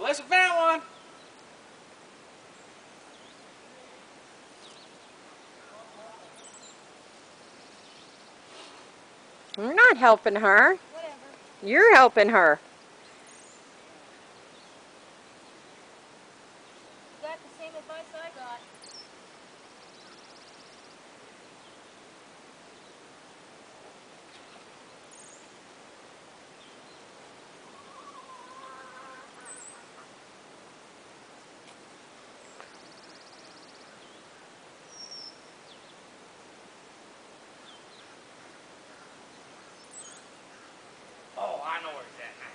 Melissa found one. You're not helping her. Whatever. You're helping her. You got the same advice I got. Oh, I know where he's at now.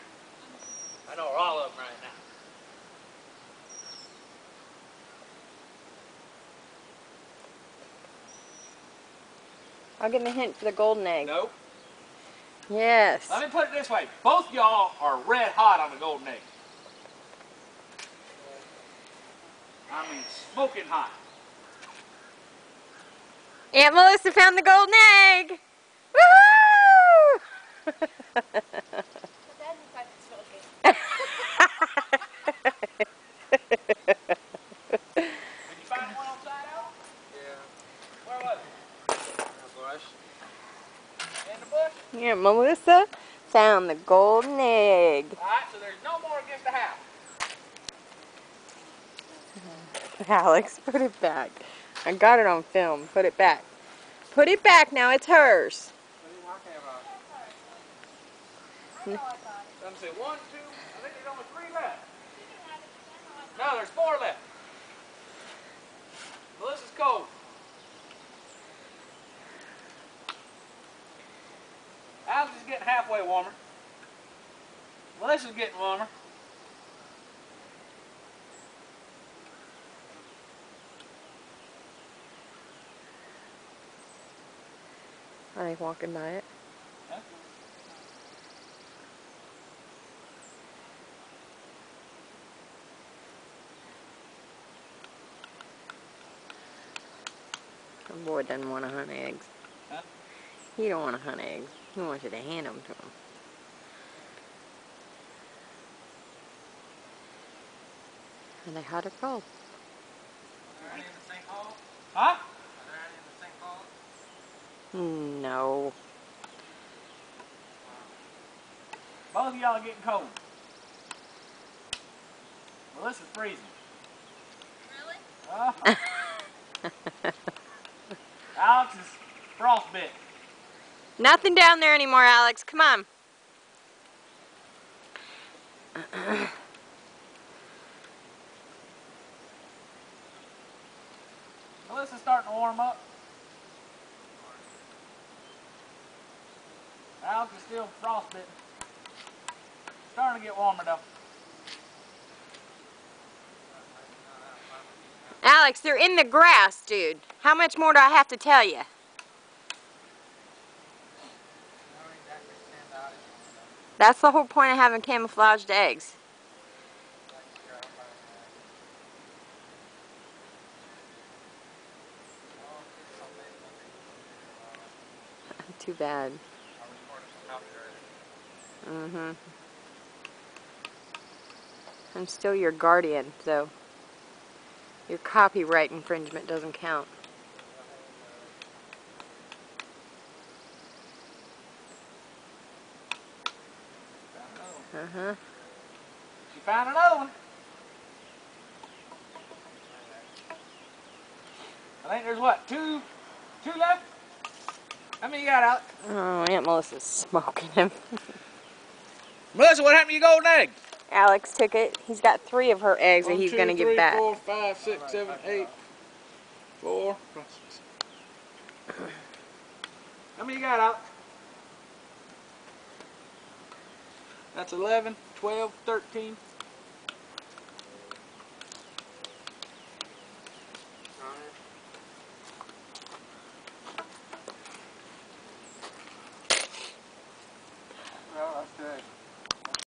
I know where all of them right now. I'll give him a hint for the golden egg. Nope. Yes. Let me put it this way. Both y'all are red hot on the golden egg. I mean, smoking hot. Aunt Melissa found the golden egg. Woohoo! But that inside is smoking. Did you find one on side out? Yeah. Where was it? In the bush. In the bush? Aunt Melissa found the golden egg. Alright, so there's no more against the house. Alex, put it back. I got it on film. Put it back. Put it back now. It's hers. What are you talking about? I know I got it. Let me see. 1, 2, I think there's only 3 left. No, there's 4 left. Melissa's cold. Alex is getting halfway warmer. Melissa's getting warmer. Are they walking by it? Huh? The boy doesn't want to hunt eggs. Huh? He don't want to hunt eggs. He wants you to hand them to him. Are they hot or cold? Are there any in the sinkhole? Huh? Are there any in the sinkhole? No. Both of y'all are getting cold. Melissa's freezing. Really? Alex is frostbit. Nothing down there anymore, Alex. Come on. Melissa's starting to warm up. Alex is still frostbitten. Starting to get warmer though. Alex, they're in the grass, dude. How much more do I have to tell you? That's the whole point of having camouflaged eggs. Too bad. Mm-hmm. I'm still your guardian, so your copyright infringement doesn't count. Uh-huh. She found another one. I think there's what, two left? How many you got out? Oh, Aunt Melissa's smoking him. Melissa, what happened to your golden egg? Alex took it. He's got 3 of her eggs that he's going to give back. 1, 2, 3, 4, 5, 6, 7, 8, 4. How many you got out? That's 11, 12, 13,